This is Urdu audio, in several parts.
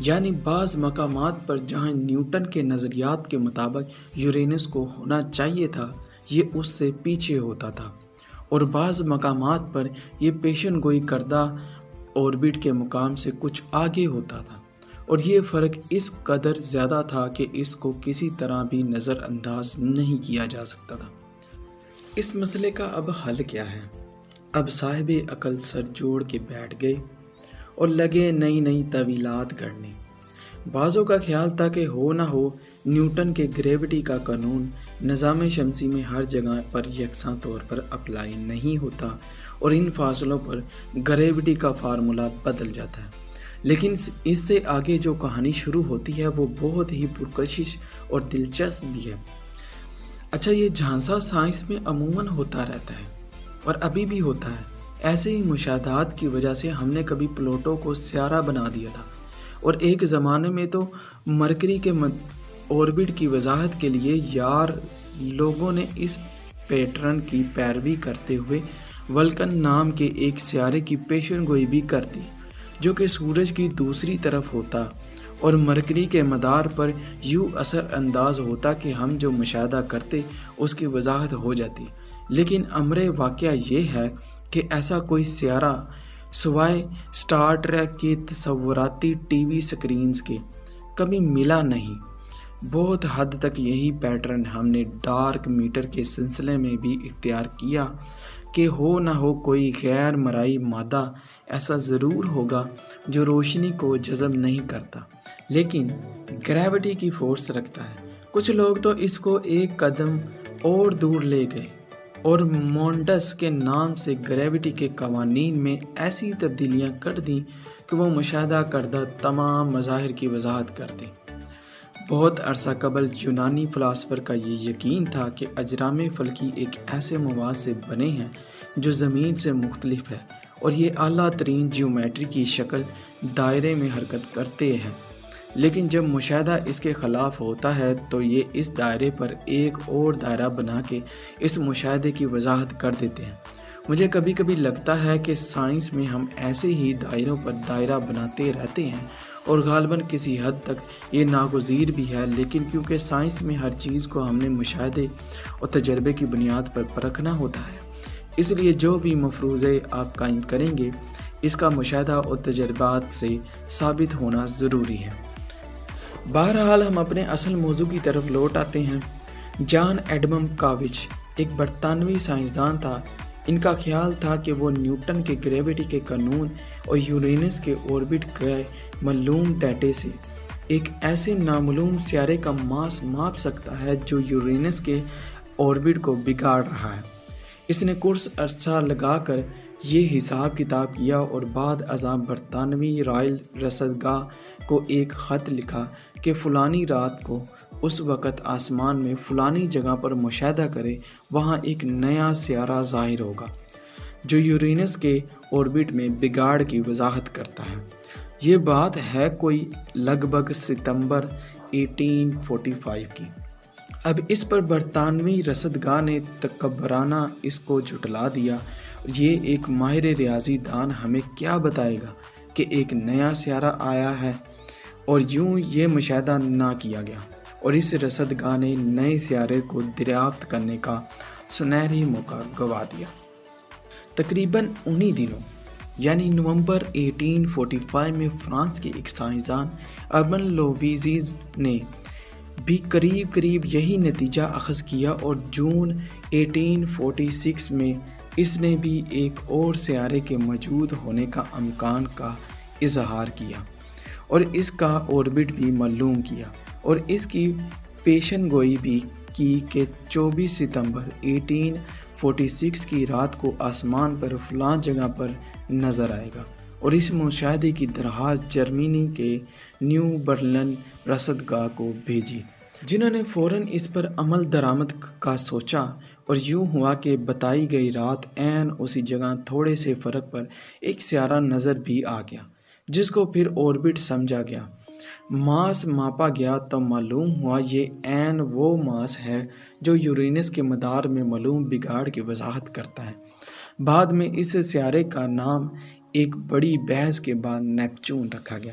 یعنی بعض مقامات پر جہاں نیوٹن کے نظریات کے مطابق یورینس کو ہونا چاہیے تھا، یہ اس سے پیچھے ہوتا تھا، اور بعض مقامات پر یہ پیشن گوئی کردہ اوربٹ کے مقام سے کچھ آگے ہوتا تھا، اور یہ فرق اس قدر زیادہ تھا کہ اس کو کسی طرح بھی نظر انداز نہیں کیا جا سکتا تھا۔ اس مسئلے کا اب حل کیا ہے؟ اب صاحب عقل سر جوڑ کے بیٹھ گئے اور لگے نئی نئی طویلات گھڑنے۔ بعضوں کا خیال تھا کہ ہو نہ ہو نیوٹن کے گریوٹی کا قانون نظام شمسی میں ہر جگہ پر یکساں طور پر اپلائی نہیں ہوتا اور ان فاصلوں پر گریوٹی کا فارمولا بدل جاتا ہے، لیکن اس سے آگے جو کہانی شروع ہوتی ہے وہ بہت ہی پرکشش اور دلچسپ بھی ہے۔ اچھا، یہ جھانسا سائنس میں عموماً ہوتا رہتا ہے اور ابھی بھی ہوتا ہے۔ ایسے ہی مشاہدات کی وجہ سے ہم نے کبھی پلوٹو کو سیارہ بنا دیا تھا، اور ایک زمانے میں تو مرکری کے اوربٹ کی وضاحت کے لیے لوگوں نے اس پیٹرن کی پیروی کرتے ہوئے ولکن نام کے ایک سیارے کی پیشن گوئی بھی کر دی، جو کہ سورج کی دوسری طرف ہوتا اور مرکری کے مدار پر یوں اثر انداز ہوتا کہ ہم جو مشاہدہ کرتے اس کی وضاحت ہو جاتی۔ لیکن امر واقعہ یہ ہے کہ ایسا کوئی سیارہ سوائے اسٹار ٹریک کے تصوراتی ٹی وی سکرینز کے کبھی ملا نہیں۔ بہت حد تک یہی پیٹرن ہم نے ڈارک میٹر کے سلسلے میں بھی اختیار کیا کہ ہو نہ ہو کوئی غیر مرئی مادہ ایسا ضرور ہوگا جو روشنی کو جذب نہیں کرتا لیکن گریوٹی کی فورس رکھتا ہے۔ کچھ لوگ تو اس کو ایک قدم اور دور لے گئے اور مونڈس کے نام سے گریوٹی کے قوانین میں ایسی تبدیلیاں کر دیں کہ وہ مشاہدہ کردہ تمام مظاہر کی وضاحت کر دیں۔ بہت عرصہ قبل یونانی فلاسفر کا یہ یقین تھا کہ اجرام فلکی ایک ایسے مواد سے بنے ہیں جو زمین سے مختلف ہے، اور یہ اعلیٰ ترین جیومیٹری کی شکل دائرے میں حرکت کرتے ہیں، لیکن جب مشاہدہ اس کے خلاف ہوتا ہے تو یہ اس دائرے پر ایک اور دائرہ بنا کے اس مشاہدے کی وضاحت کر دیتے ہیں۔ مجھے کبھی کبھی لگتا ہے کہ سائنس میں ہم ایسے ہی دائروں پر دائرہ بناتے رہتے ہیں، اور غالباً کسی حد تک یہ ناگزیر بھی ہے، لیکن کیونکہ سائنس میں ہر چیز کو ہم نے مشاہدے اور تجربے کی بنیاد پر پرکھنا ہوتا ہے، اس لیے جو بھی مفروضے آپ قائم کریں گے اس کا مشاہدہ اور تجربات سے ثابت ہونا ضروری ہے۔ بہرحال ہم اپنے اصل موضوع کی طرف لوٹ آتے ہیں۔ جان ایڈم کاوچ ایک برطانوی سائنسدان تھا۔ ان کا خیال تھا کہ وہ نیوٹن کے گریوٹی کے قانون اور یورینس کے اوربٹ کے معلوم ڈیٹے سے ایک ایسے نامعلوم سیارے کا ماس ماپ سکتا ہے جو یورینس کے اوربٹ کو بگاڑ رہا ہے۔ اس نے کچھ عرصہ لگا کر یہ حساب کتاب کیا اور بعد ازاں برطانوی رائل رصدگاہ کو ایک خط لکھا کہ فلانی رات کو اس وقت آسمان میں فلانی جگہ پر مشاہدہ کرے، وہاں ایک نیا سیارہ ظاہر ہوگا جو یورینس کے اوربٹ میں بگاڑ کی وضاحت کرتا ہے۔ یہ بات ہے کوئی لگ بھگ ستمبر 1845 کی۔ اب اس پر برطانوی رصدگاہ نے تکبرانہ اس کو جھٹلا دیا۔ یہ ایک ماہر ریاضی دان ہمیں کیا بتائے گا کہ ایک نیا سیارہ آیا ہے، اور یوں یہ مشاہدہ نہ کیا گیا، اور اس رصدگاہ نے نئے سیارے کو دریافت کرنے کا سنہری موقع گنوا دیا۔ تقریباً انہی دنوں یعنی نومبر 1845 میں فرانس کے ایک سائنسدان اربن لویزیز نے بھی قریب یہی نتیجہ اخذ کیا، اور جون 1846 میں اس نے بھی ایک اور سیارے کے موجود ہونے کا امکان کا اظہار کیا اور اس کا اوربٹ بھی معلوم کیا، اور اس کی پیشن گوئی بھی کی کہ 24 ستمبر 1846 کی رات کو آسمان پر فلاں جگہ پر نظر آئے گا، اور اس مشاہدے کی درخواست جرمنی کے نیو برلن رصدگاہ کو بھیجی، جنہوں نے فوراً اس پر عمل درآمد کا سوچا، اور یوں ہوا کہ بتائی گئی رات عین اسی جگہ تھوڑے سے فرق پر ایک سیارہ نظر بھی آ گیا، جس کو پھر اوربٹ سمجھا گیا۔ ماس ماپا گیا تو معلوم ہوا یہ عین وہ ماس ہے جو یورینس کے مدار میں معلوم بگاڑ کی وضاحت کرتا ہے۔ بعد میں اس سیارے کا نام ایک بڑی بحث کے بعد نیپچون رکھا گیا۔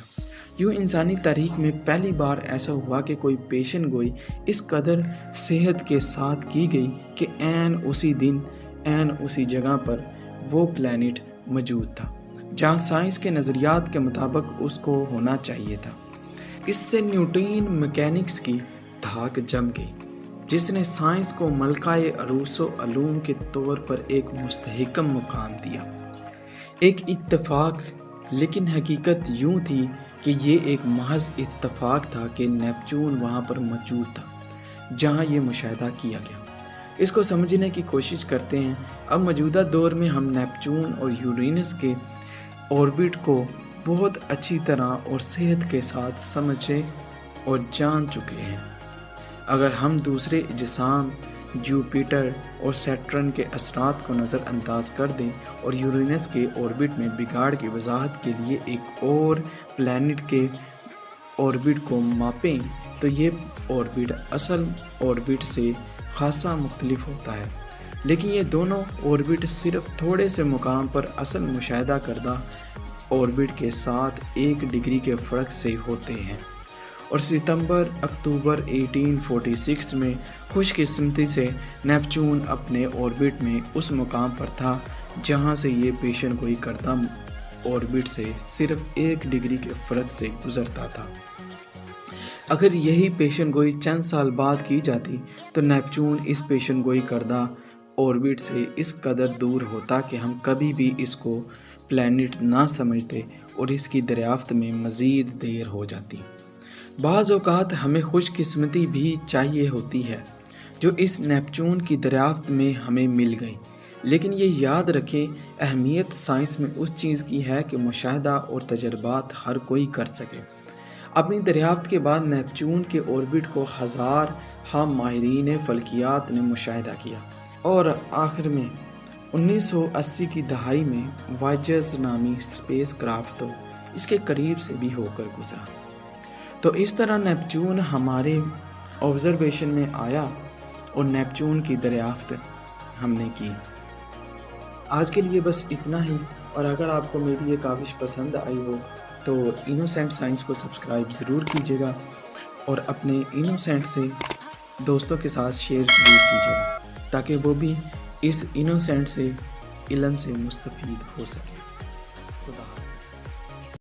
یوں انسانی تاریخ میں پہلی بار ایسا ہوا کہ کوئی پیشن گوئی اس قدر صحت کے ساتھ کی گئی کہ عین اسی دن عین اسی جگہ پر وہ پلانٹ موجود تھا جہاں سائنس کے نظریات کے مطابق اس کو ہونا چاہیے تھا۔ اس سے نیوٹن میکینکس کی دھاک جم گئی جس نے سائنس کو ملکہ عروس و علوم کے طور پر ایک مستحکم مقام دیا۔ ایک اتفاق، لیکن حقیقت یوں تھی کہ یہ ایک محض اتفاق تھا کہ نیپچون وہاں پر موجود تھا جہاں یہ مشاہدہ کیا گیا۔ اس کو سمجھنے کی کوشش کرتے ہیں۔ اب موجودہ دور میں ہم نیپچون اور یورینس کے اوربٹ کو بہت اچھی طرح اور صحت کے ساتھ سمجھے اور جان چکے ہیں۔ اگر ہم دوسرے اجسام جوپیٹر اور سیٹرن کے اثرات کو نظر انداز کر دیں اور یورینس کے اوربٹ میں بگاڑ کی وضاحت کے لیے ایک اور پلانٹ کے اوربٹ کو ماپیں تو یہ اوربٹ اصل اوربٹ سے خاصا مختلف ہوتا ہے، لیکن یہ دونوں اوربٹ صرف تھوڑے سے مقام پر اصل مشاہدہ کردہ اوربٹ کے ساتھ 1 ڈگری کے فرق سے ہوتے ہیں۔ اور ستمبر اکتوبر 1846 میں خوش قسمتی سے نیپچون اپنے اوربٹ میں اس مقام پر تھا جہاں سے یہ پیشن گوئی کردہ اوربٹ سے صرف 1 ڈگری کے فرق سے گزرتا تھا۔ اگر یہی پیشن گوئی چند سال بعد کی جاتی تو نیپچون اس پیشن گوئی کردہ اوربٹ سے اس قدر دور ہوتا کہ ہم کبھی بھی اس کو پلانٹ نہ سمجھتے اور اس کی دریافت میں مزید دیر ہو جاتی۔ بعض اوقات ہمیں خوش قسمتی بھی چاہیے ہوتی ہے جو اس نیپچون کی دریافت میں ہمیں مل گئی، لیکن یہ یاد رکھیں اہمیت سائنس میں اس چیز کی ہے کہ مشاہدہ اور تجربات ہر کوئی کر سکے۔ اپنی دریافت کے بعد نیپچون کے اوربٹ کو ہزارہا ماہرین فلکیات نے مشاہدہ کیا اور آخر میں 1980 کی دہائی میں وائجرز نامی اسپیس کرافٹ تو اس کے قریب سے بھی ہو کر گزرا۔ تو اس طرح نیپچون ہمارے آبزرویشن میں آیا اور نیپچون کی دریافت ہم نے کی۔ آج کے لیے بس اتنا ہی، اور اگر آپ کو میری یہ کاوش پسند آئی ہو تو انوسینٹ سائنس کو سبسکرائب ضرور کیجیے گا اور اپنے انوسینٹ سے دوستوں کے ساتھ شیئر ضرور کیجیے گا تاکہ وہ بھی اس انوسینٹ سے علم سے مستفید ہو سکے۔ خدا